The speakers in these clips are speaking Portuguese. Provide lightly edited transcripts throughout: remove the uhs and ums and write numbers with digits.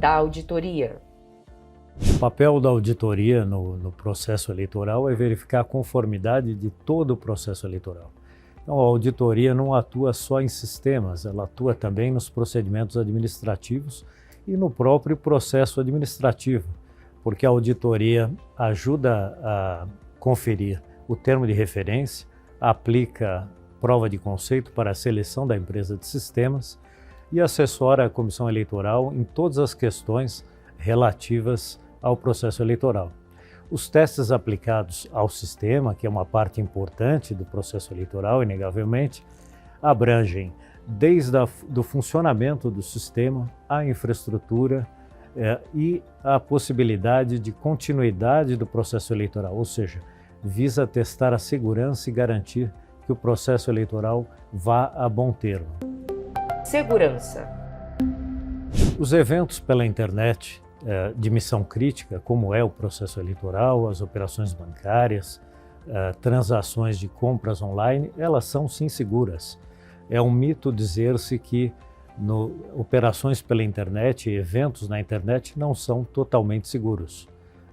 da auditoria. O papel da auditoria no processo eleitoral é verificar a conformidade de todo o processo eleitoral. Então, a auditoria não atua só em sistemas, ela atua também nos procedimentos administrativos e no próprio processo administrativo, porque a auditoria ajuda a conferir o termo de referência, aplica prova de conceito para a seleção da empresa de sistemas e assessora a comissão eleitoral em todas as questões relativas ao processo eleitoral. Os testes aplicados ao sistema, que é uma parte importante do processo eleitoral, inegavelmente, abrangem desde do funcionamento do sistema, a infraestrutura e a possibilidade de continuidade do processo eleitoral, ou seja, visa testar a segurança e garantir que o processo eleitoral vá a bom termo. Segurança. Os eventos pela internet de missão crítica, como é o processo eleitoral, as operações bancárias, transações de compras online, elas são sim seguras. É um mito dizer-se que operações pela internet, eventos na internet não são totalmente seguros.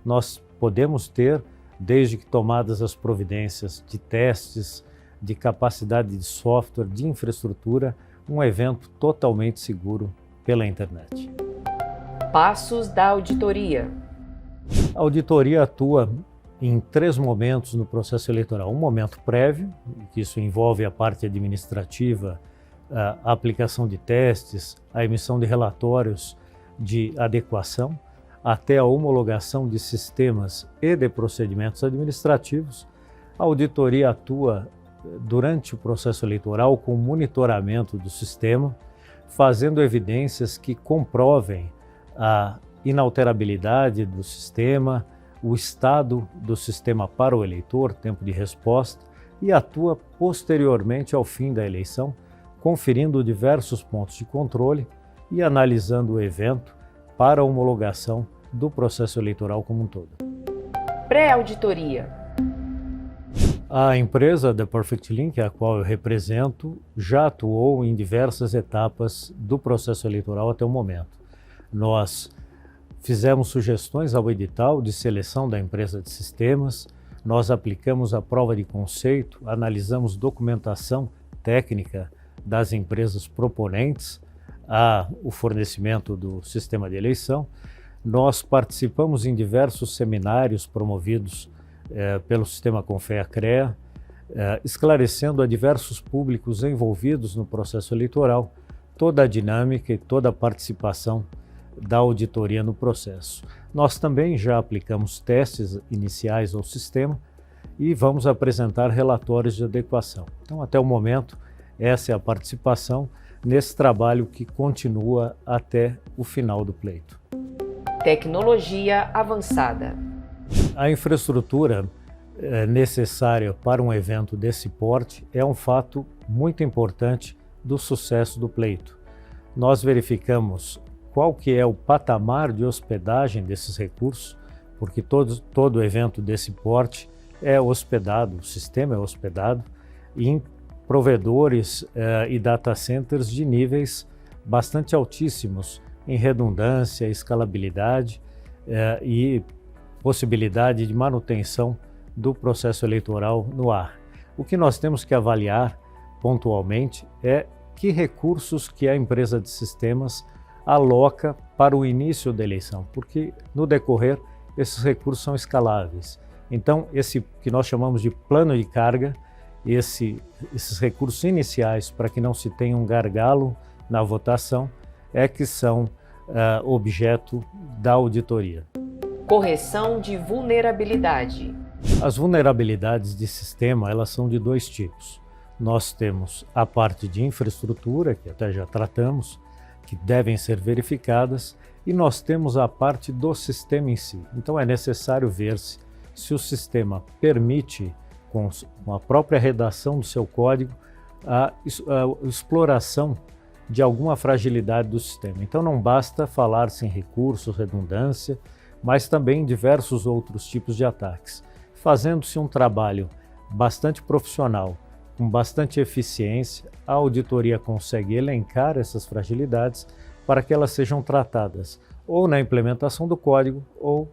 Nós podemos ter, desde que tomadas as providências de testes, de capacidade de software, de infraestrutura, um evento totalmente seguro pela internet. Passos da auditoria. A auditoria atua em 3 momentos no processo eleitoral. Um momento prévio, que isso envolve a parte administrativa, a aplicação de testes, a emissão de relatórios de adequação, até a homologação de sistemas e de procedimentos administrativos. A auditoria atua durante o processo eleitoral com monitoramento do sistema, fazendo evidências que comprovem a inalterabilidade do sistema, o estado do sistema para o eleitor, tempo de resposta, e atua posteriormente ao fim da eleição, conferindo diversos pontos de controle e analisando o evento para a homologação do processo eleitoral como um todo. Pré-auditoria. A empresa da Perfect Link, a qual eu represento, já atuou em diversas etapas do processo eleitoral até o momento. Nós fizemos sugestões ao edital de seleção da empresa de sistemas, nós aplicamos a prova de conceito, analisamos documentação técnica das empresas proponentes o fornecimento do sistema de eleição, nós participamos em diversos seminários promovidos pelo Sistema Confea-CREA, esclarecendo a diversos públicos envolvidos no processo eleitoral toda a dinâmica e toda a participação da auditoria no processo. Nós também já aplicamos testes iniciais ao sistema e vamos apresentar relatórios de adequação. Então, até o momento, essa é a participação nesse trabalho que continua até o final do pleito. Tecnologia avançada. A infraestrutura necessária para um evento desse porte é um fato muito importante do sucesso do pleito. Nós verificamos qual que é o patamar de hospedagem desses recursos, porque todo evento desse porte é hospedado, o sistema é hospedado em provedores e data centers de níveis bastante altíssimos em redundância, escalabilidade e possibilidade de manutenção do processo eleitoral no ar. O que nós temos que avaliar pontualmente é que recursos que a empresa de sistemas aloca para o início da eleição, porque no decorrer esses recursos são escaláveis. Então, esse que nós chamamos de plano de carga, esses recursos iniciais para que não se tenha um gargalo na votação, é que são objeto da auditoria. Correção de vulnerabilidade. As vulnerabilidades de sistema, elas são de 2 tipos. Nós temos a parte de infraestrutura, que até já tratamos, que devem ser verificadas, e nós temos a parte do sistema em si. Então é necessário ver se o sistema permite, com a própria redação do seu código, a exploração de alguma fragilidade do sistema. Então não basta falar-se em recursos, redundância, mas também diversos outros tipos de ataques. Fazendo-se um trabalho bastante profissional, com bastante eficiência, a auditoria consegue elencar essas fragilidades para que elas sejam tratadas ou na implementação do código, ou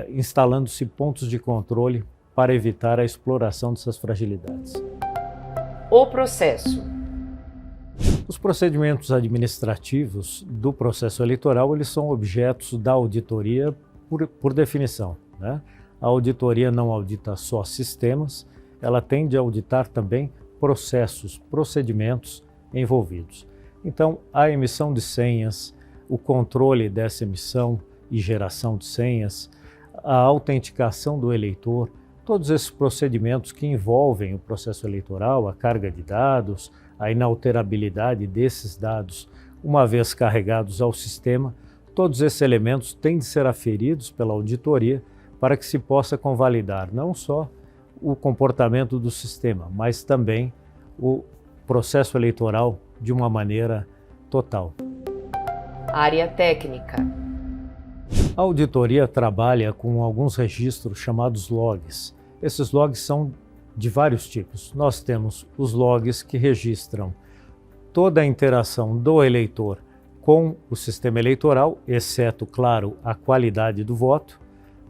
instalando-se pontos de controle para evitar a exploração dessas fragilidades. O processo. Os procedimentos administrativos do processo eleitoral, eles são objetos da auditoria por definição, né? A auditoria não audita só sistemas, ela tende a auditar também processos, procedimentos envolvidos. Então, a emissão de senhas, o controle dessa emissão e geração de senhas, a autenticação do eleitor, todos esses procedimentos que envolvem o processo eleitoral, a carga de dados, a inalterabilidade desses dados, uma vez carregados ao sistema, todos esses elementos têm de ser aferidos pela auditoria para que se possa convalidar não só o comportamento do sistema, mas também o processo eleitoral de uma maneira total. Área técnica. A auditoria trabalha com alguns registros chamados logs. Esses logs são de vários tipos. Nós temos os logs que registram toda a interação do eleitor com o sistema eleitoral, exceto, claro, a qualidade do voto,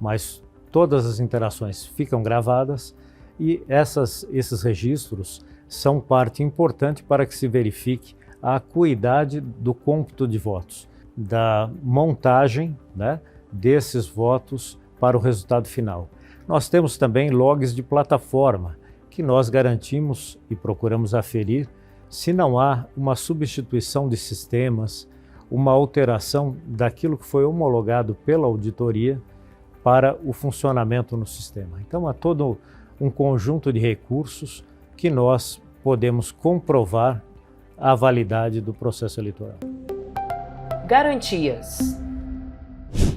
mas todas as interações ficam gravadas e esses registros são parte importante para que se verifique a acuidade do cômputo de votos, da montagem, né, desses votos para o resultado final. Nós temos também logs de plataforma, que nós garantimos e procuramos aferir se não há uma substituição de sistemas, uma alteração daquilo que foi homologado pela auditoria para o funcionamento no sistema. Então, há todo um conjunto de recursos que nós podemos comprovar a validade do processo eleitoral. Garantias.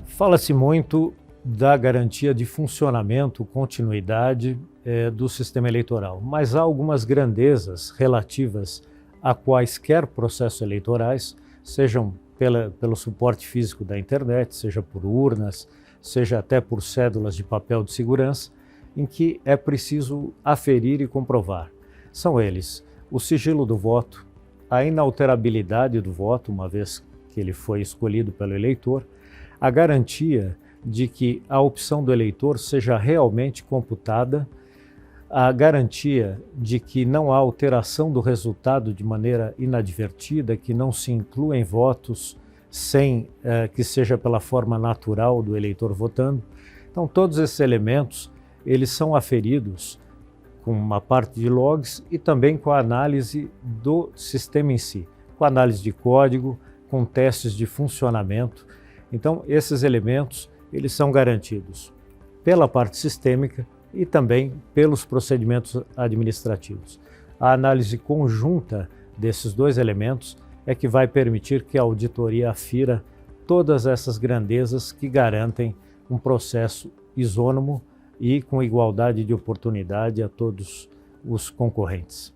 Fala-se muito da garantia de funcionamento, continuidade do sistema eleitoral, mas há algumas grandezas relativas a quaisquer processos eleitorais, sejam pelo suporte físico da internet, seja por urnas, seja até por cédulas de papel de segurança, em que é preciso aferir e comprovar. São eles o sigilo do voto, a inalterabilidade do voto, uma vez que ele foi escolhido pelo eleitor, a garantia de que a opção do eleitor seja realmente computada, a garantia de que não há alteração do resultado de maneira inadvertida, que não se incluem votos sem que seja pela forma natural do eleitor votando. Então, todos esses elementos, eles são aferidos com uma parte de logs e também com a análise do sistema em si, com análise de código, com testes de funcionamento. Então, esses elementos, eles são garantidos pela parte sistêmica e também pelos procedimentos administrativos. A análise conjunta desses dois elementos é que vai permitir que a auditoria afira todas essas grandezas que garantem um processo isônomo e com igualdade de oportunidade a todos os concorrentes.